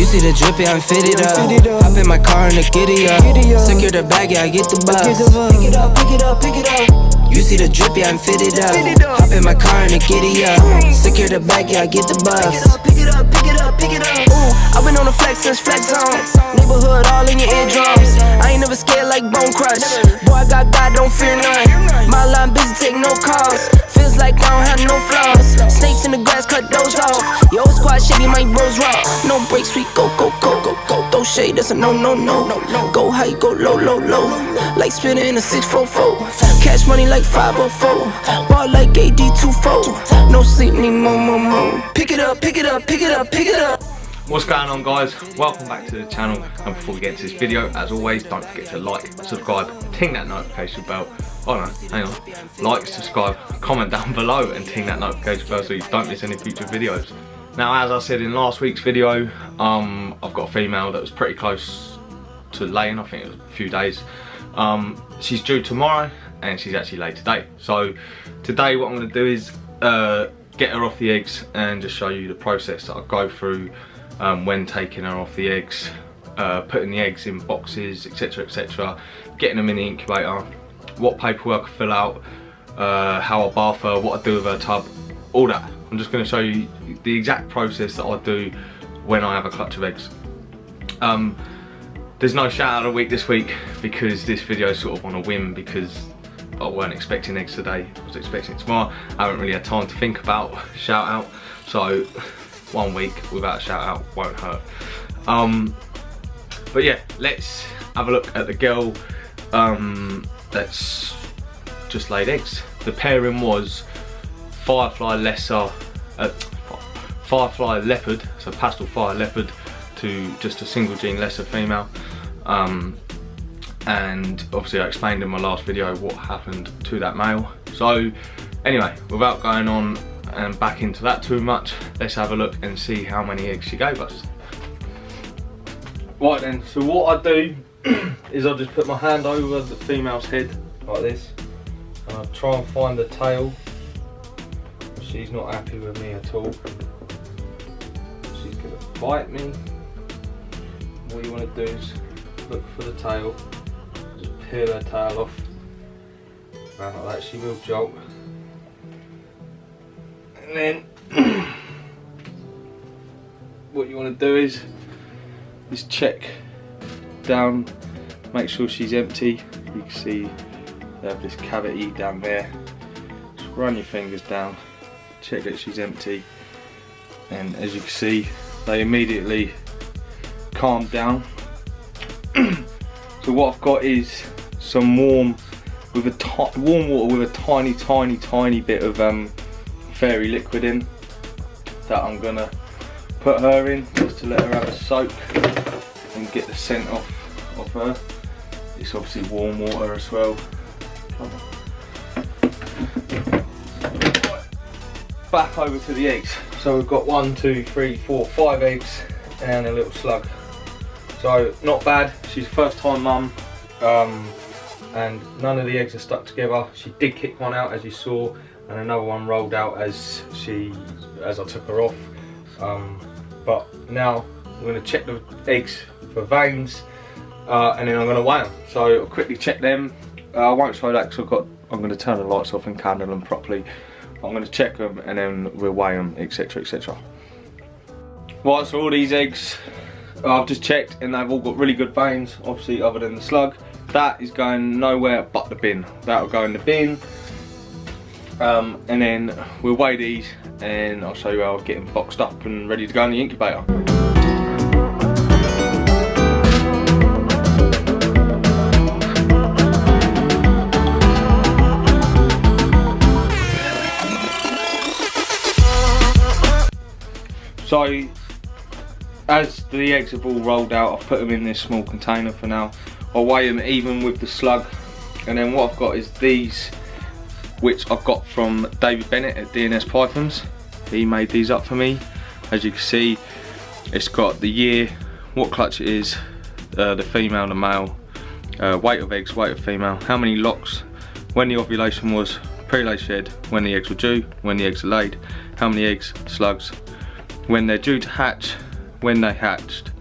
see the drip, yeah, I'm fitted up. Hop in my car and the giddy up. Secure the bag, yeah, I get the bus. Pick it up, pick it up, pick it up. You see the drip, yeah, I'm fitted up. Hop in my car and the giddy up. Secure the bag, yeah, I get the bus. Pick it up, pick it up, pick it up, pick it up. Ooh, I've been on the flex since flex zone. Neighborhood all in your eardrums. I ain't never scared like Bone Crush. Boy, I got God, don't fear none. My line busy, take no calls. Feels like I don't have no flaws. Snakes in the grass, cut those off. Yo, squad shitty, my bros raw. No breaks, we go, go, go, go, go. Throw shade, that's a no, no, no. Go high, go low, low, low. Like spinning in a 644. Cash money like 504. Ball like AD24. No sleep, need more, more, more. Pick it up, pick it up, pick it up, pick it up. What's going on, guys? Welcome back to the channel, and before we get into this video, as always, don't forget to like, subscribe, ting that notification bell. Oh no, hang on. Like, subscribe, comment down below and ting that notification bell so you don't miss any future videos. Now, as I said in last week's video, I've got a female that was pretty close to laying. I think it was a few days. She's due tomorrow and she's actually laid today. So today what I'm going to do is get her off the eggs and just show you the process that I go through when taking her off the eggs, putting the eggs in boxes, etc, etc, getting them in the incubator, what paperwork I fill out, how I bath her, what I do with her tub, all that. I'm just going to show you the exact process that I do when I have a clutch of eggs. There's no shout out of the week this week because this video is sort of on a whim, because I weren't expecting eggs today, I was expecting it tomorrow. I haven't really had time to think about shout out, so 1 week without a shout out won't hurt. But yeah, let's have a look at the girl that's just laid eggs. The pairing was Firefly Leopard, so Pastel Fire Leopard to just a single gene lesser female. And obviously I explained in my last video what happened to that male. So anyway, without going on and back into that too much, let's have a look and see how many eggs she gave us. Right then, so what I do is I just put my hand over the female's head like this, and I try and find the tail. She's not happy with me at all. She's gonna bite me. What you want to do is look for the tail, just peel her tail off, and like that. She will jolt, and then what you want to do is check down, make sure she's empty. You can see they have this cavity down there. Just run your fingers down, check that she's empty, and as you can see, they immediately calm down. So what I've got is some warm water with a tiny bit of fairy liquid in that I'm gonna put her in, just to let her have a soak and get the scent off of her. It's obviously warm water as well. Back over to the eggs. So we've got 1, 2, 3, 4, 5 eggs and a little slug. So not bad. She's a first time mum, and none of the eggs are stuck together. She did kick one out, as you saw, and another one rolled out as I took her off. But now I'm going to check the eggs for veins, and then I'm going to weigh them. So I'll quickly check them. I won't show that because I'm going to turn the lights off and candle them properly. I'm going to check them and then we'll weigh them, etc, etc. Right, so all these eggs I've just checked and they've all got really good veins, obviously other than the slug. That is going nowhere but the bin. That'll go in the bin. And then we'll weigh these and I'll show you how I'll get them boxed up and ready to go in the incubator. So, as the eggs have all rolled out, I've put them in this small container for now. I'll weigh them even with the slug, and then what I've got is these, which I've got from David Bennett at DNS Pythons. He made these up for me. As you can see, it's got the year, what clutch it is, the female, the male, weight of eggs, weight of female, how many locks, when the ovulation was, pre-lay shed, when the eggs were due, when the eggs are laid, how many eggs, slugs, when they're due to hatch, when they hatched,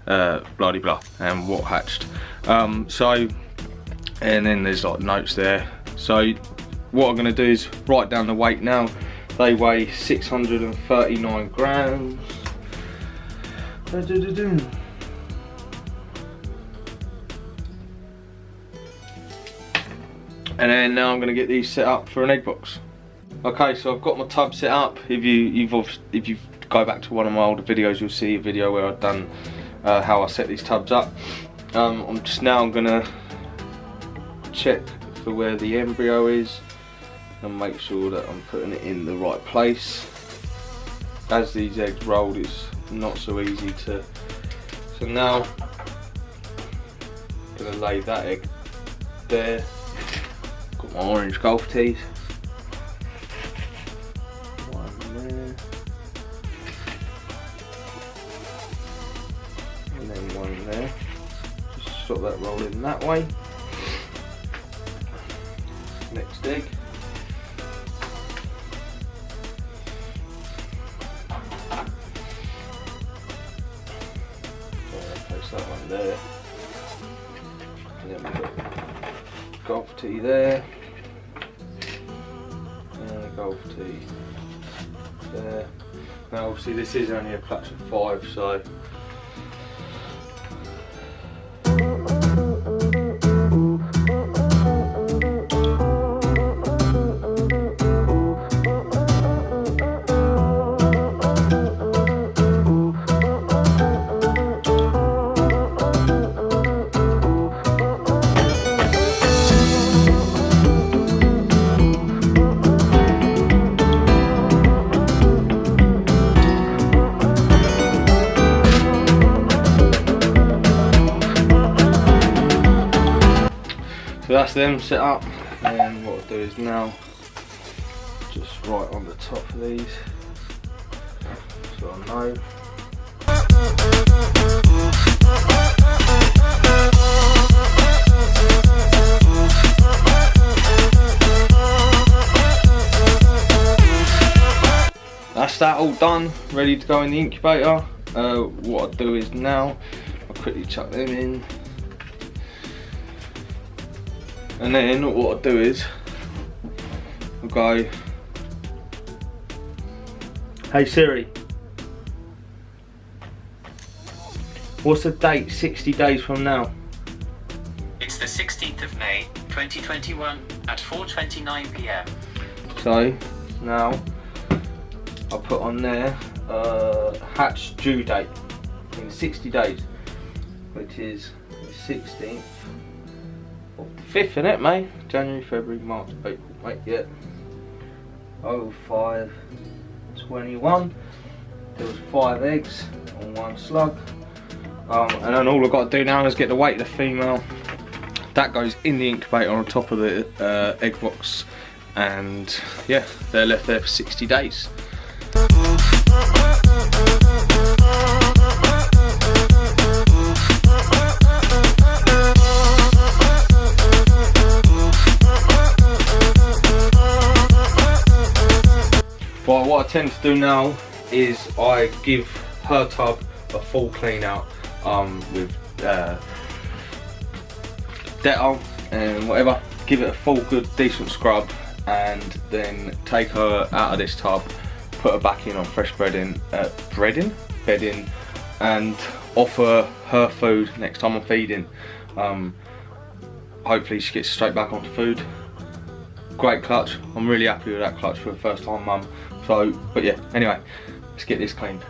blah de blah, and what hatched. So, and then there's like notes there. So what I'm going to do is write down the weight now. They weigh 639 grams. And then now I'm going to get these set up for an egg box. Okay, so I've got my tub set up. If you go back to one of my older videos, you'll see a video where I've done how I set these tubs up. I'm going to check for where the embryo is and make sure that I'm putting it in the right place. As these eggs rolled, it's not so easy to. So now I'm going to lay that egg there. Got my orange golf tees. One there. And then one there. Just stop that rolling that way. Next egg. Place that one there. And then we've got golf tee there. And golf tee there. Now obviously this is only a clutch of 5, so that's them set up, and what I'll do is now just write on the top of these so I know. That's that all done, ready to go in the incubator. What I'll do is now I'll quickly chuck them in. And then what I'll do is, I'll go, hey Siri, what's the date 60 days from now? It's the 16th of May, 2021 at 4:29 PM. So, now, I'll put on there, hatch due date in 60 days, which is the 16th. The 5th, isn't it, May? January, February, March, April, May, yeah. 05/21. There was 5 eggs on 1 slug. And then all I've got to do now is get the weight of the female. That goes in the incubator on top of the egg box. And yeah, they're left there for 60 days. Well, what I tend to do now is I give her tub a full clean out with Dettol and whatever. Give it a full good decent scrub, and then take her out of this tub, put her back in on fresh bedding, and offer her food next time I'm feeding. Hopefully she gets straight back onto food. Great clutch. I'm really happy with that clutch for a first time mum. So, but yeah, anyway, let's get this cleaned.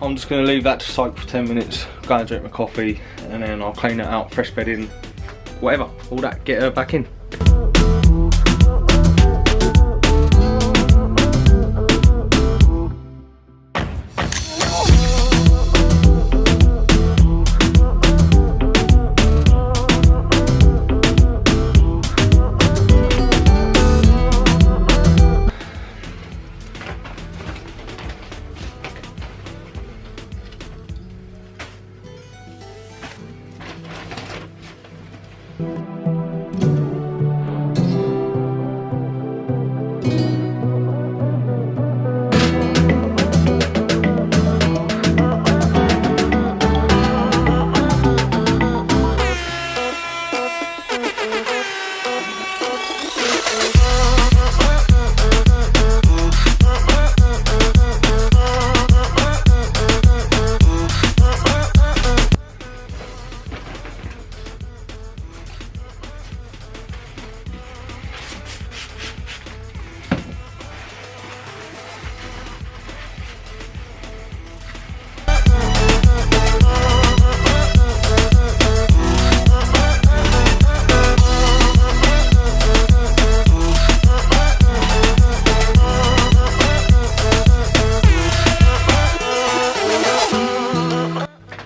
I'm just going to leave that to soak for 10 minutes, go and drink my coffee, and then I'll clean it out, fresh bed in, whatever, all that, get her back in.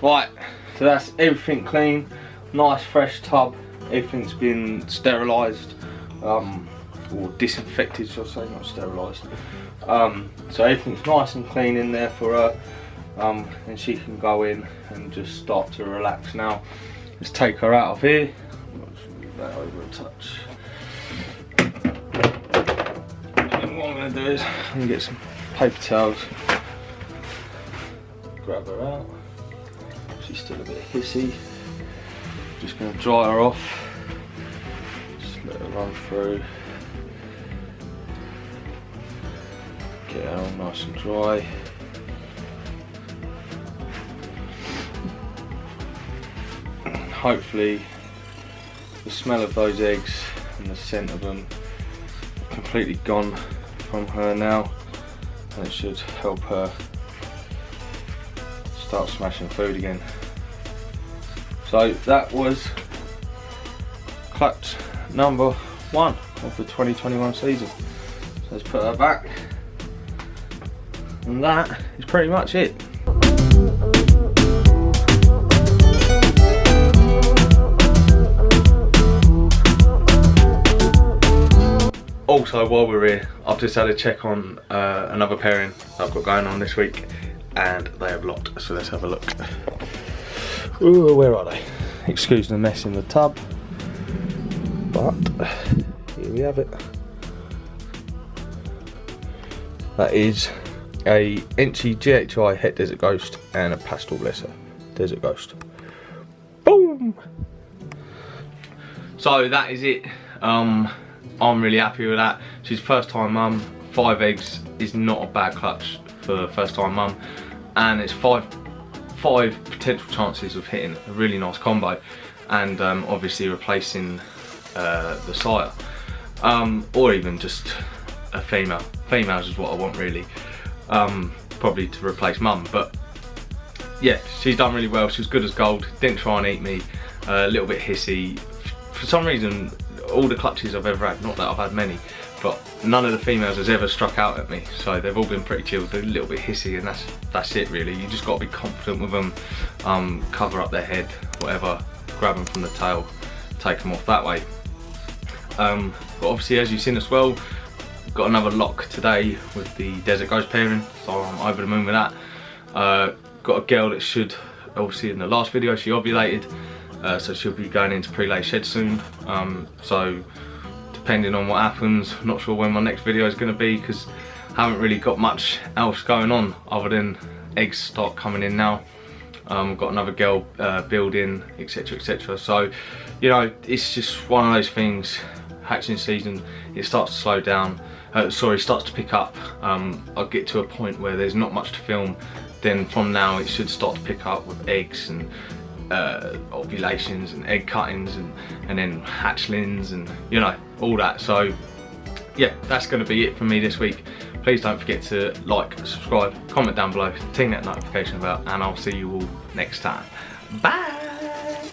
Right, so that's everything clean, nice fresh tub, everything's been sterilised, or disinfected, shall I say, not sterilised. So everything's nice and clean in there for her, and she can go in and just start to relax now. Let's take her out of here. Let's move that over a touch. And what I'm going to do is I'm going to get some paper towels, grab her out. She's still a bit hissy. Just going to dry her off. Just let her run through. Get her all nice and dry. Hopefully the smell of those eggs and the scent of them are completely gone from her now, and it should help her start smashing food again. So that was clutch number 1 of the 2021 season. So let's put her back, and that is pretty much it. Also, while we're here, I've just had a check on another pairing that I've got going on this week, and they have locked, so let's have a look. Ooh, where are they? Excuse the mess in the tub, but here we have it. That is a Enchi GHI Het Desert Ghost and a Pastel Blesser Desert Ghost. Boom! So that is it. I'm really happy with that. She's first time mum. 5 eggs is not a bad clutch for first time mum, and it's five potential chances of hitting a really nice combo, and obviously replacing the sire, or even just a female. Females is what I want really, probably to replace mum. But yeah, she's done really well. She was good as gold, didn't try and eat me, a little bit hissy. For some reason, all the clutches I've ever had, not that I've had many, but none of the females has ever struck out at me, so they've all been pretty chilled. They're a little bit hissy, and that's it really. You just got to be confident with them, cover up their head, whatever, grab them from the tail, take them off that way. But obviously, as you've seen as well, got another lock today with the Desert Ghost pairing, so I'm over the moon with that. Got a girl that should, obviously in the last video she ovulated, so she'll be going into pre-lay shed soon. So depending on what happens, not sure when my next video is going to be, because I haven't really got much else going on other than eggs start coming in now. Got another girl building, etc, etc. So you know, it's just one of those things. Hatching season, it starts to slow down, starts to pick up. I'll get to a point where there's not much to film, then from now it should start to pick up with eggs and ovulations and egg cuttings and then hatchlings and you know, all that. So yeah, that's going to be it from me this week. Please don't forget to like, subscribe, comment down below, ting that notification bell, and I'll see you all next time. Bye!